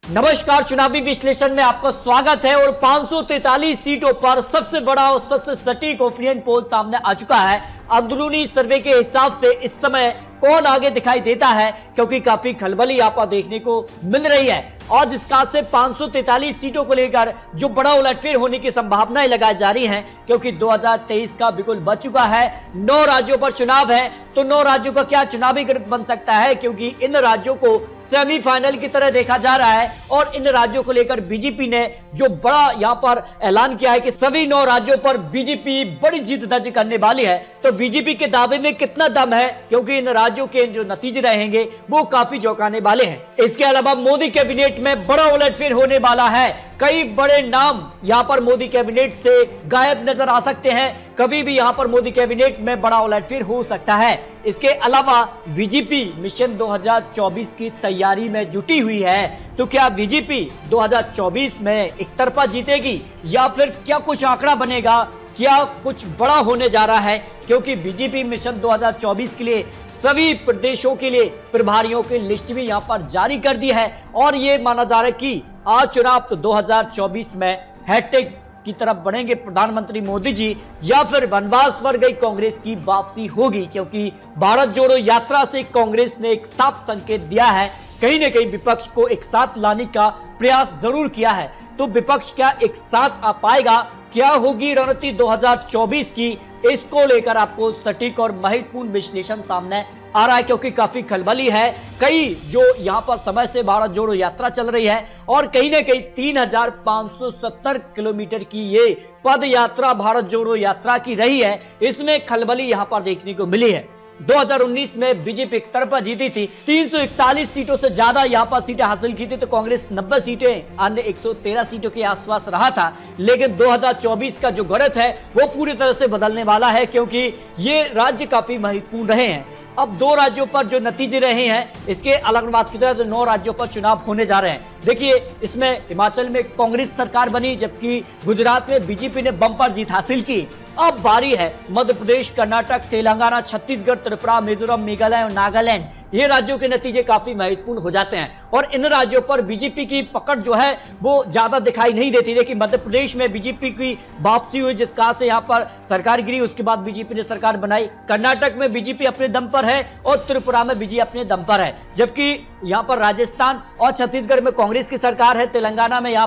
नमस्कार, चुनावी विश्लेषण में आपका स्वागत है। और 543 सीटों पर सबसे बड़ा और सबसे सटीक ओपिनियन पोल सामने आ चुका है। अंदरूनी सर्वे के हिसाब से इस समय कौन आगे दिखाई देता है, क्योंकि काफी खलबली यहाँ पर देखने को मिल रही है। और जिस खास से 543 सीटों को लेकर जो बड़ा उलटफेर होने की संभावनाएं लगाई जा रही हैं, क्योंकि 2023 का बिल्कुल बच चुका है। 9 राज्यों पर चुनाव है, तो 9 राज्यों का क्या चुनावी गणित बन सकता है, क्योंकि इन राज्यों को सेमीफाइनल की तरह देखा जा रहा है। और इन राज्यों को लेकर बीजेपी ने जो बड़ा यहां पर ऐलान किया है कि सभी 9 राज्यों पर बीजेपी बड़ी जीत दर्ज करने वाली है। तो बीजेपी के दावे में कितना दम है, क्योंकि इन राज्यों के जो नतीजे रहेंगे वो काफी चौंकाने वाले हैं। इसके अलावा मोदी कैबिनेट में बड़ा उलटफेर होने वाला है। कई बड़े नाम यहां पर मोदी कैबिनेट से गायब नजर आ सकते हैं। कभी भी यहां पर मोदी कैबिनेट में बड़ा उलटफेर हो सकता है। इसके अलावा बीजेपी मिशन 2024 की तैयारी में जुटी हुई है। तो क्या बीजेपी 2024 में एक तरफा जीतेगी, या फिर क्या कुछ आंकड़ा बनेगा, क्या कुछ बड़ा होने जा रहा है, क्योंकि बीजेपी मिशन 2024 के लिए सभी प्रदेशों के लिए प्रभारियों की लिस्ट भी यहां पर जारी कर दी है। और यह माना जा रहा है कि आज चुनाव तो 2024 में हैट्रिक की तरफ बढ़ेंगे प्रधानमंत्री मोदी जी, या फिर वनवास पर गई कांग्रेस की वापसी होगी, क्योंकि भारत जोड़ो यात्रा से कांग्रेस ने एक साफ संकेत दिया है। कहीं ना कहीं विपक्ष को एक साथ लाने का प्रयास जरूर किया है। तो विपक्ष क्या एक साथ आ पाएगा, क्या होगी रणनीति 2024 की, इसको लेकर आपको सटीक और महत्वपूर्ण विश्लेषण सामने आ रहा है, क्योंकि काफी खलबली है। कई जो यहां पर समय से भारत जोड़ो यात्रा चल रही है, और कहीं ना कहीं 3570 किलोमीटर की ये पद यात्रा भारत जोड़ो यात्रा की रही है। इसमें खलबली यहां पर देखने को मिली है। 2019 में बीजेपी एक तरफा जीती थी, 341 सीटों से ज्यादा यहां पर सीटें हासिल की थी। तो कांग्रेस 90 सीटें, अन्य 113 सीटों के आसपास रहा था। लेकिन 2024 का जो गणित है वो पूरी तरह से बदलने वाला है, क्योंकि ये राज्य काफी महत्वपूर्ण रहे हैं। अब 2 राज्यों पर जो नतीजे रहे हैं, इसके अलग बात की तरह तो 9 राज्यों पर चुनाव होने जा रहे हैं। देखिए, इसमें हिमाचल में कांग्रेस सरकार बनी, जबकि गुजरात में बीजेपी ने बम्पर जीत हासिल की। अब बारी है मध्य प्रदेश, कर्नाटक, तेलंगाना, छत्तीसगढ़, त्रिपुरा, मिजोरम, मेघालय और नागालैंड। ये राज्यों के नतीजे काफी महत्वपूर्ण हो जाते हैं, और इन राज्यों पर बीजेपी की पकड़ जो है वो ज्यादा दिखाई नहीं देती। देखिए, मध्य प्रदेश में बीजेपी की वापसी हुई, जिस कहा से यहां पर सरकार गिरी, उसके बाद बीजेपी ने सरकार बनाई। कर्नाटक में बीजेपी अपने दम पर है, और त्रिपुरा में बीजेपी अपने दम पर है। जबकि यहां पर राजस्थान और छत्तीसगढ़ में कांग्रेस की सरकार है। तेलंगाना में यहां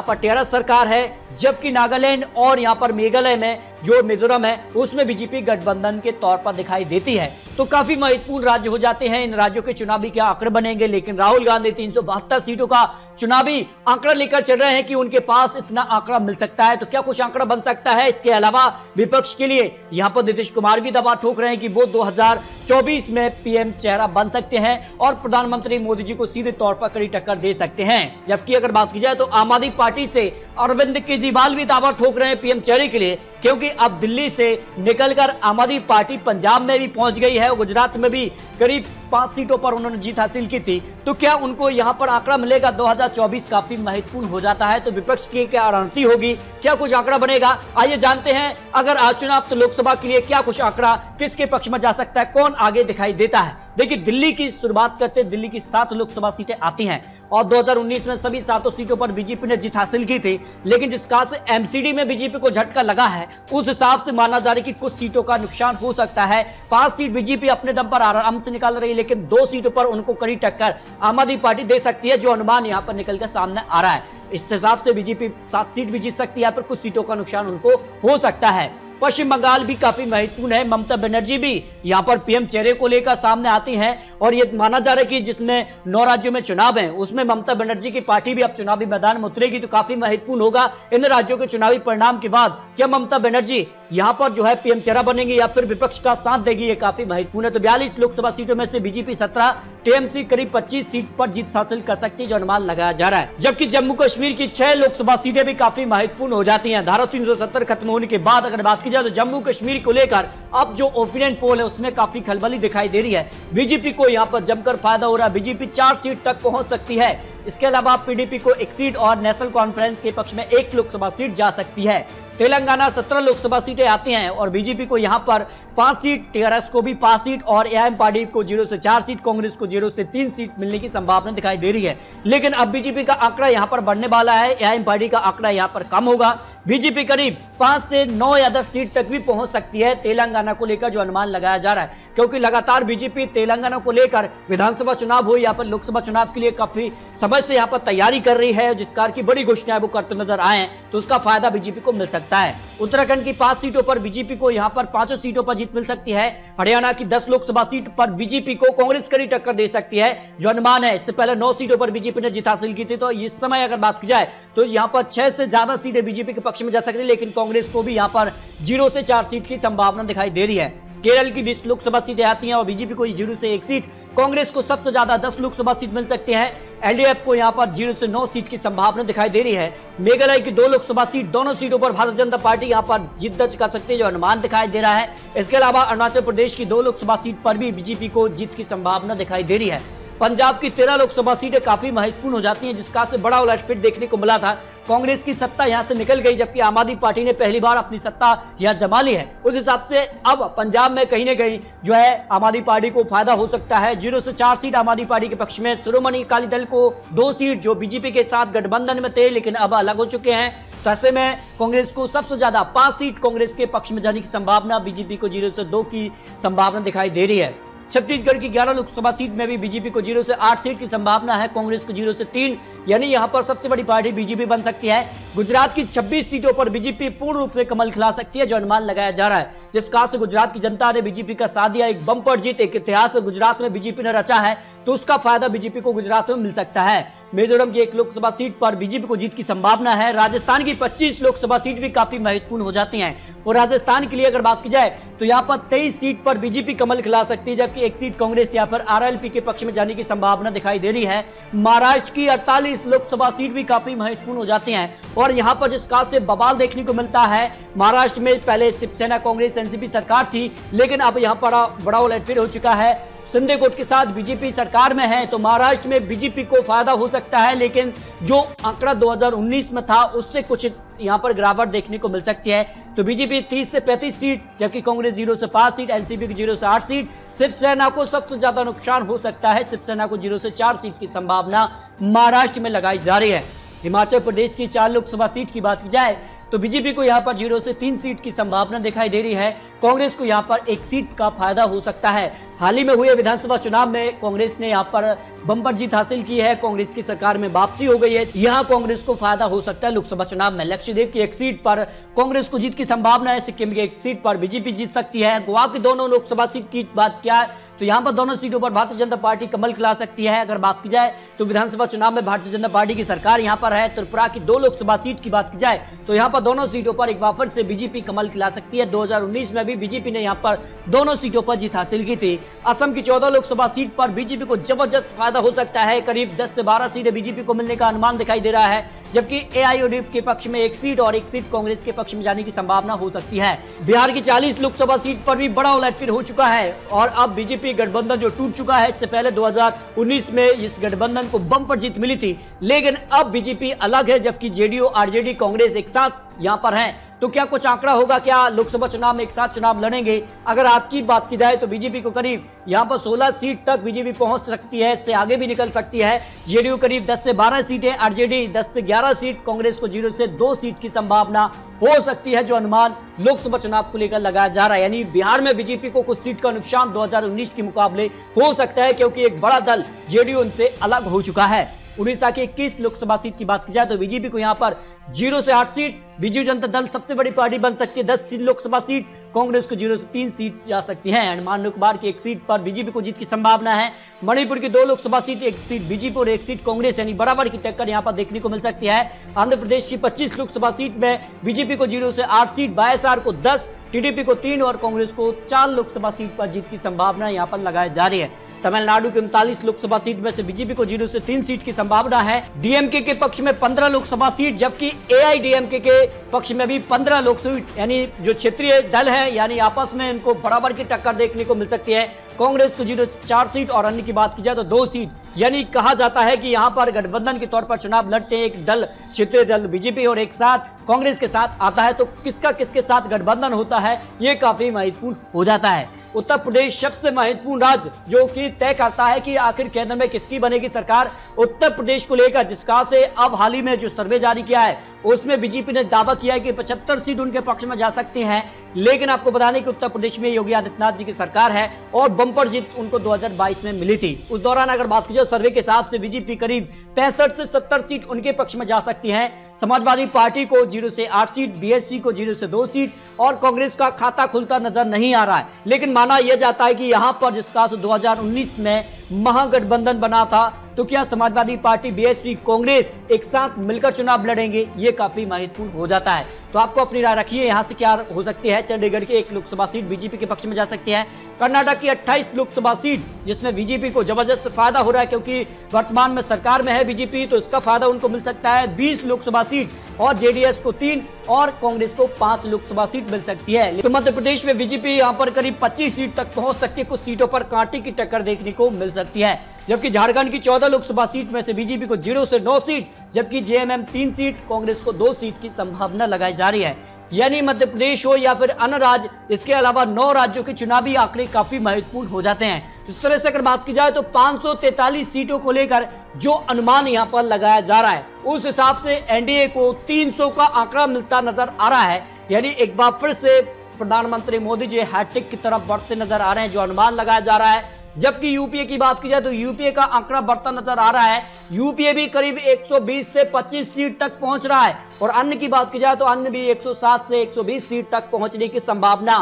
पर टीआरएस सरकार है, जबकि नागालैंड और यहां पर मेघालय में जो मिजोरम है उसमें बीजेपी गठबंधन के तौर पर दिखाई देती है। तो काफी महत्वपूर्ण राज्य हो जाते हैं। इन राज्यों के चुनावी क्या आंकड़े बनेंगे, लेकिन राहुल गांधी 372 सीटों का चुनावी आंकड़ा लेकर चल रहे हैं कि उनके पास इतना आंकड़ा मिल सकता है। तो क्या कुछ आंकड़ा बन सकता है? इसके अलावा विपक्ष के लिए यहां पर नीतीश कुमार भी दबाव ठोक रहे हैं कि वो 2024 में पीएम चेहरा बन सकते हैं और प्रधानमंत्री मोदी जी को सीधे तौर पर कड़ी टक्कर दे सकते हैं। जबकि अगर बात की जाए तो आम आदमी पार्टी से अरविंद केजरीवाल भी दावा ठोक रहे हैं पीएम चेहरे के लिए, क्योंकि अब दिल्ली से निकलकर आम आदमी पार्टी पंजाब में भी पहुंच गई है और गुजरात में भी करीब 5 सीटों पर उन्होंने जीत हासिल की थी। तो क्या उनको यहां पर आंकड़ा मिलेगा? 2024 काफी महत्वपूर्ण हो जाता है। तो विपक्ष की क्या रणनीति होगी, क्या कुछ आंकड़ा बनेगा, आइए जानते हैं। अगर आज चुनाव तो लोकसभा के लिए क्या कुछ आंकड़ा किसके पक्ष में जा सकता है, कौन आगे दिखाई देता है? देखिए, दिल्ली की शुरुआत करते हैं। दिल्ली की 7 लोकसभा सीटें आती हैं, और 2019 में सभी 7 सीटों पर बीजेपी ने जीत हासिल की थी। लेकिन जिस कहा से एमसीडी में बीजेपी को झटका लगा है, उस हिसाब से माना जा रहा है कि कुछ सीटों का नुकसान हो सकता है। 5 सीट बीजेपी अपने दम पर आराम से निकाल रही है, लेकिन 2 सीटों पर उनको कड़ी टक्कर आम आदमी पार्टी दे सकती है, जो अनुमान यहां पर निकलकर सामने आ रहा है। इस हिसाब से बीजेपी 7 सीट भी जीत सकती है, पर कुछ सीटों का नुकसान उनको हो सकता है। पश्चिम बंगाल भी काफी महत्वपूर्ण है। ममता बनर्जी भी यहां पर पीएम चेहरे को लेकर सामने आती हैं, और यह माना जा रहा है कि जिसमें 9 राज्यों में चुनाव है, उसमें ममता बनर्जी की पार्टी भी अब चुनावी मैदान में उतरेगी। तो काफी महत्वपूर्ण होगा इन राज्यों के चुनावी परिणाम के बाद, क्या ममता बनर्जी यहां पर जो है पीएम चेहरा बनेंगी या फिर विपक्ष का साथ देगी, ये काफी महत्वपूर्ण है। तो 42 लोकसभा सीटों में से बीजेपी 17, टीएमसी करीब 25 सीट पर जीत हासिल कर सकती है, जो अनुमान लगाया जा रहा है। जबकि जम्मू कश्मीर की 6 लोकसभा सीटें भी काफी महत्वपूर्ण हो जाती हैं। धारा 370 खत्म होने के बाद अगर बात की जाए तो जम्मू कश्मीर को लेकर अब जो ओपिनियन पोल है उसमें काफी खलबली दिखाई दे रही है। बीजेपी को यहां पर जमकर फायदा हो रहा है। बीजेपी 4 सीट तक पहुंच सकती है। इसके अलावा पीडीपी को एक सीट और नेशनल कॉन्फ्रेंस के पक्ष में 1 लोकसभा सीट जा सकती है। तेलंगाना 17 लोकसभा सीटें आती हैं और बीजेपी को यहां पर 5 सीट, टीआरएस को भी 5 सीट और एआईएम पार्टी को 0 से 4 सीट, कांग्रेस को 0 से 3 सीट मिलने की संभावना दिखाई दे रही है। लेकिन अब बीजेपी का आंकड़ा यहां पर बढ़ने वाला है, एआईएम पार्टी का आंकड़ा यहां पर कम होगा। बीजेपी करीब 5 से 9 या 10 सीट तक भी पहुंच सकती है तेलंगाना को लेकर, जो अनुमान लगाया जा रहा है, क्योंकि लगातार बीजेपी तेलंगाना को लेकर विधानसभा चुनाव हो या फिर लोकसभा चुनाव के लिए काफी समय से यहां पर तैयारी कर रही है। जिस कार की बड़ी घोषणाएं वो करते नजर आए तो उसका फायदा बीजेपी को मिल सकता है। उत्तराखंड की 5 सीटों पर बीजेपी को यहां पर 5 सीटों पर जीत मिल सकती है। हरियाणा की 10 लोकसभा सीट पर बीजेपी को कांग्रेस कड़ी टक्कर दे सकती है, जो अनुमान है। इससे पहले 9 सीटों पर बीजेपी ने जीत हासिल की थी, तो इस समय अगर बात की जाए तो यहां पर 6 से ज्यादा सीटें बीजेपी के पक्ष में जा सकती है, लेकिन कांग्रेस को भी यहां पर 0 से 4 सीट की संभावना दिखाई दे रही है। केरल की 20 लोकसभा सीटें आती हैं और बीजेपी को 0 से 1 सीट, कांग्रेस को सबसे ज्यादा 10 लोकसभा सीट मिल सकती है। एलडीएफ को यहां पर 0 से 9 सीट की संभावना दिखाई दे रही है। मेघालय की 2 लोकसभा सीट, दोनों सीटों पर भारतीय जनता पार्टी यहां पर जीत दर्ज कर सकती है, जो अनुमान दिखाई दे रहा है। इसके अलावा अरुणाचल प्रदेश की 2 लोकसभा सीट पर भी बीजेपी को जीत की संभावना दिखाई दे रही है। पंजाब की 13 लोकसभा सीटें काफी महत्वपूर्ण हो जाती हैं, जिसका से बड़ा उलटफेर देखने को मिला था। कांग्रेस की सत्ता यहां से निकल गई, जबकि आम आदमी पार्टी ने पहली बार अपनी सत्ता यहां जमा ली है। उस हिसाब से अब पंजाब में कहीं न कहीं जो है आम आदमी पार्टी को फायदा हो सकता है। 0 से 4 सीट आम आदमी पार्टी के पक्ष में। शिरोमणि अकाली दल को 2 सीट, जो बीजेपी के साथ गठबंधन में थे लेकिन अब अलग हो चुके हैं, तो ऐसे में कांग्रेस को सबसे ज्यादा 5 सीट कांग्रेस के पक्ष में जाने की संभावना, बीजेपी को 0 से 2 की संभावना दिखाई दे रही है। छत्तीसगढ़ की 11 लोकसभा सीट में भी बीजेपी को 0 से 8 सीट की संभावना है, कांग्रेस को 0 से 3, यानी यहां पर सबसे बड़ी पार्टी बीजेपी बन सकती है। गुजरात की 26 सीटों पर बीजेपी पूर्ण रूप से कमल खिला सकती है, जो अनुमान लगाया जा रहा है। जिस कारण से गुजरात की जनता ने बीजेपी का साथ दिया, एक बम्पर जीत, एक इतिहास गुजरात में बीजेपी ने रचा है, तो उसका फायदा बीजेपी को गुजरात में मिल सकता है। मिजोरम की 1 लोकसभा सीट पर बीजेपी को जीत की संभावना है। राजस्थान की 25 लोकसभा सीट भी काफी महत्वपूर्ण हो जाती हैं, और राजस्थान के लिए अगर बात की जाए तो यहां पर 23 सीट पर बीजेपी कमल खिला सकती है, जबकि 1 सीट कांग्रेस या फिर आरएलपी के पक्ष में जाने की संभावना दिखाई दे रही है। महाराष्ट्र की 48 लोकसभा सीट भी काफी महत्वपूर्ण हो जाती हैं, और यहां पर जिस खास से बवाल देखने को मिलता है, महाराष्ट्र में पहले शिवसेना कांग्रेस एनसीपी सरकार थी, लेकिन अब यहां पर बड़ा उलटफेर हो चुका है। शिंदे गुट के साथ बीजेपी सरकार में है, तो महाराष्ट्र में बीजेपी को फायदा हो सकता है, लेकिन जो आंकड़ा 2019 में था उससे कुछ यहां पर गिरावट देखने को मिल सकती है। तो बीजेपी 30 से 35 सीट, जबकि कांग्रेस 0 से 5 सीट, एनसीपी की 0 से 8 सीट। शिवसेना को सबसे ज्यादा नुकसान हो सकता है, शिवसेना को 0 से 4 सीट की संभावना महाराष्ट्र में लगाई जा रही है। हिमाचल प्रदेश की 4 लोकसभा सीट की बात की जाए तो बीजेपी को यहां पर 0 से 3 सीट की संभावना दिखाई दे रही है। कांग्रेस को यहां पर 1 सीट का फायदा हो सकता है। हाल ही में हुए विधानसभा चुनाव में कांग्रेस ने यहां पर बम्पर जीत हासिल की है, कांग्रेस की सरकार में वापसी हो गई है, यहां कांग्रेस को फायदा हो सकता है लोकसभा चुनाव में। लक्षद्वीप की 1 सीट पर कांग्रेस को जीत की संभावना है। सिक्किम की 1 सीट पर बीजेपी जीत सकती है। गोवा की दोनों लोकसभा सीट की बात किया तो यहां पर दोनों सीटों पर भारतीय जनता पार्टी कमल खिला सकती है। अगर बात की जाए तो विधानसभा चुनाव में भारतीय जनता पार्टी की सरकार यहां पर है। त्रिपुरा की 2 लोकसभा सीट की बात की जाए तो यहां पर दोनों सीटों पर एक बार फिर से बीजेपी कमल खिला सकती है। 2019 में भी बीजेपी ने यहां पर दोनों सीटों पर जीत हासिल की थी। असम की 14 लोकसभा सीट पर बीजेपी को जबरदस्त फायदा हो सकता है। करीब 10 से 12 सीटें बीजेपी को मिलने का अनुमान दिखाई दे रहा है, जबकि एआईयूडीएफ के पक्ष में 1 सीट और 1 सीट कांग्रेस के पक्ष में जाने की संभावना हो सकती है। बिहार की 40 लोकसभा सीट पर भी बड़ा उलटफेर हो चुका है, और अब बीजेपी गठबंधन जो टूट चुका है, इससे पहले 2019 में इस गठबंधन को बम्पर जीत मिली थी, लेकिन अब बीजेपी अलग है, जबकि जेडीयू, आरजेडी, कांग्रेस एक साथ यहां पर हैं। तो क्या कुछ आंकड़ा होगा, क्या लोकसभा चुनाव में एक साथ चुनाव लड़ेंगे? अगर आज की बात की जाए तो बीजेपी को करीब यहां पर 16 सीट तक बीजेपी पहुंच सकती है, इससे आगे भी निकल सकती है। जेडीयू करीब 10 से 12 सीटें, आरजेडी 10 से 11 सीट, कांग्रेस को 0 से 2 सीट की संभावना हो सकती है, जो अनुमान लोकसभा चुनाव को लेकर लगाया जा रहा है। यानी बिहार में बीजेपी को कुछ सीट का नुकसान 2019 के मुकाबले हो सकता है, क्योंकि एक बड़ा दल जेडीयू उनसे अलग हो चुका है। उड़ीसा की 21 लोकसभा सीट की बात की जाए तो बीजेपी को यहां पर 0 से 8 सीट, बीजू जनता दल सबसे बड़ी पार्टी बन सकती है, 10 लोकसभा सीट, कांग्रेस को 0 से 3 सीट जा सकती है। अंडमान निकोबार की 1 सीट पर बीजेपी को जीत की संभावना है। मणिपुर की 2 लोकसभा सीट, 1 सीट बीजेपी और 1 सीट कांग्रेस, यानी बराबर की टक्कर यहां पर देखने को मिल सकती है। आंध्र प्रदेश की 25 लोकसभा सीट में बीजेपी को 0 से 8 सीट, वाईएसआर को 10, टीडीपी को 3 और कांग्रेस को 4 लोकसभा सीट पर जीत की संभावना यहां पर लगाई जा रही है। तमिलनाडु की 39 लोकसभा सीट में से बीजेपी को 0 से 3 सीट की संभावना है। डीएमके के पक्ष में 15 लोकसभा सीट, जबकि एआईडीएमके के पक्ष में भी 15 लोकसभा सीट, यानी जो क्षेत्रीय दल है, यानी आपस में इनको बराबर की टक्कर देखने को मिल सकती है। कांग्रेस को 0 से 4 सीट और अन्य की बात की जाए तो 2 सीट। यानी कहा जाता है कि यहां पर गठबंधन के तौर पर चुनाव लड़ते हैं एक दल, क्षेत्रीय दल बीजेपी और एक साथ कांग्रेस के साथ आता है, तो किसका किसके साथ गठबंधन होता है यह काफी महत्वपूर्ण हो जाता है। उत्तर प्रदेश सबसे महत्वपूर्ण राज्य जो कि तय करता है कि आखिर केंद्र में किसकी बनेगी सरकार। उत्तर प्रदेश को लेकर जिसका से अब हाल ही में जो सर्वे जारी किया है उसमें बीजेपी ने दावा किया है कि 75 सीट उनके पक्ष में जा सकती हैं, लेकिन आपको बता दें कि उत्तर प्रदेश में योगी आदित्यनाथ जी की सरकार है और बंपर जीत उनको 2022 में मिली थी। उस दौरान अगर बात की जाए सर्वे के हिसाब से बीजेपी करीब 65 से 70 सीट उनके पक्ष में जा सकती है। समाजवादी पार्टी को 0 से 8 सीट, बीएसपी को 0 से 2 सीट और कांग्रेस का खाता खुलता नजर नहीं आ रहा है। लेकिन माना यह जाता है कि यहां पर जिसका 2019 में महागठबंधन बना था, तो क्या समाजवादी पार्टी, बीएसपी, कांग्रेस एक साथ मिलकर चुनाव लड़ेंगे, ये काफी महत्वपूर्ण हो जाता है। तो आपको अपनी राय रखिए यहां से क्या हो सकती है। चंडीगढ़ की 1 लोकसभा सीट बीजेपी के पक्ष में जा सकती है। कर्नाटक की 28 लोकसभा सीट जिसमें बीजेपी को जबरदस्त फायदा हो रहा है क्योंकि वर्तमान में सरकार में है बीजेपी, तो इसका फायदा उनको मिल सकता है। 20 लोकसभा सीट और जेडीएस को 3 और कांग्रेस को 5 लोकसभा सीट मिल सकती है। तो मध्य प्रदेश में बीजेपी यहां पर करीब 25 सीट तक पहुंच सकती है। कुछ सीटों पर कांटे की टक्कर देखने को मिल सकती है। जबकि झारखंड की 14 लोकसभा सीट में से बीजेपी को 0 से 9 सीट, जबकि जेएमएम 3 सीट, कांग्रेस को 2 सीट की संभावना लगाई जा रही है। यानी मध्य प्रदेश हो या फिर अन्य राज्य, इसके अलावा 9 राज्यों के चुनावी आंकड़े काफी महत्वपूर्ण हो जाते हैं। इस तरह से अगर बात की जाए तो 543 सीटों को लेकर जो अनुमान यहां पर लगाया जा रहा है उस हिसाब से एनडीए को 300 का आंकड़ा मिलता नजर आ रहा है। यानी एक बार फिर से प्रधानमंत्री मोदी जी हैट्रिक की तरफ बढ़ते नजर आ रहे हैं जो अनुमान लगाया जा रहा है। जबकि यूपीए की बात की जाए तो यूपीए का आंकड़ा बढ़ता नजर आ रहा है। यूपीए भी करीब 120 से 25 सीट तक पहुंच रहा है और अन्य की बात की जाए तो अन्य भी 107 से 120 सीट तक पहुंचने की संभावना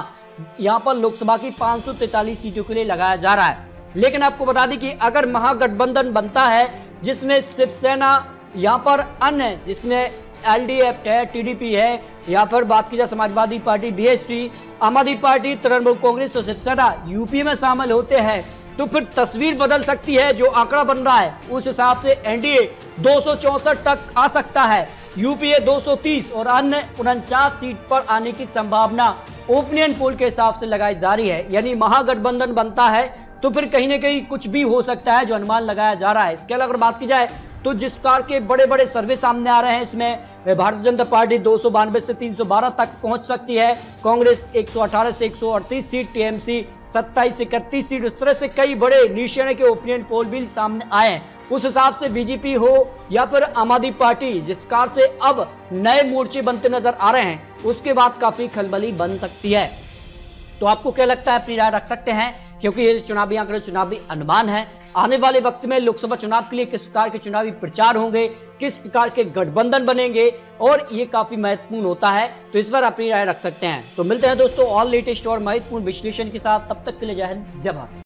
यहां पर लोकसभा की 543 सीटों के लिए लगाया जा रहा है। लेकिन आपको बता दें कि अगर महागठबंधन बनता है जिसमें शिवसेना, यहां पर अन्य जिसमें एलडीएफ है, टीडीपी है, या फिर बात की जाए समाजवादी पार्टी, बीएसपी, आम आदमी पार्टी, तृणमूल कांग्रेस और शिवसेना यूपी में शामिल होते हैं, तो फिर तस्वीर बदल सकती है। जो आंकड़ा बन रहा है उस हिसाब से एनडीए 264 तक आ सकता है, यूपीए 230 और अन्य 49 सीट पर आने की संभावना ओपिनियन पोल के हिसाब से लगाई जा रही है। यानी महागठबंधन बनता है तो फिर कहीं ना कहीं कुछ भी हो सकता है जो अनुमान लगाया जा रहा है। इसके अलावा अगर बात की जाए तो जिस प्रकार के बड़े बड़े सर्वे सामने आ रहे हैं इसमें भारतीय जनता पार्टी 292 से 312 तक पहुंच सकती है, कांग्रेस 118 से 138 सीट, टीएमसी 27 से 31 सीट। इस तरह से कई बड़े निशाने के ओपिनियन पोल भी सामने आए हैं। उस हिसाब से बीजेपी हो या फिर आम आदमी पार्टी जिस प्रकार से अब नए मोर्चे बनते नजर आ रहे हैं उसके बाद काफी खलबली बन सकती है। तो आपको क्या लगता है, अपनी राय रख सकते हैं क्योंकि ये चुनावी आंकड़े चुनावी अनुमान है। आने वाले वक्त में लोकसभा चुनाव के लिए किस प्रकार के चुनावी प्रचार होंगे, किस प्रकार के गठबंधन बनेंगे और ये काफी महत्वपूर्ण होता है, तो इस बार अपनी राय रख सकते हैं। तो मिलते हैं दोस्तों और लेटेस्ट और महत्वपूर्ण विश्लेषण के साथ, तब तक के लिए जय हिंद, जय भारत।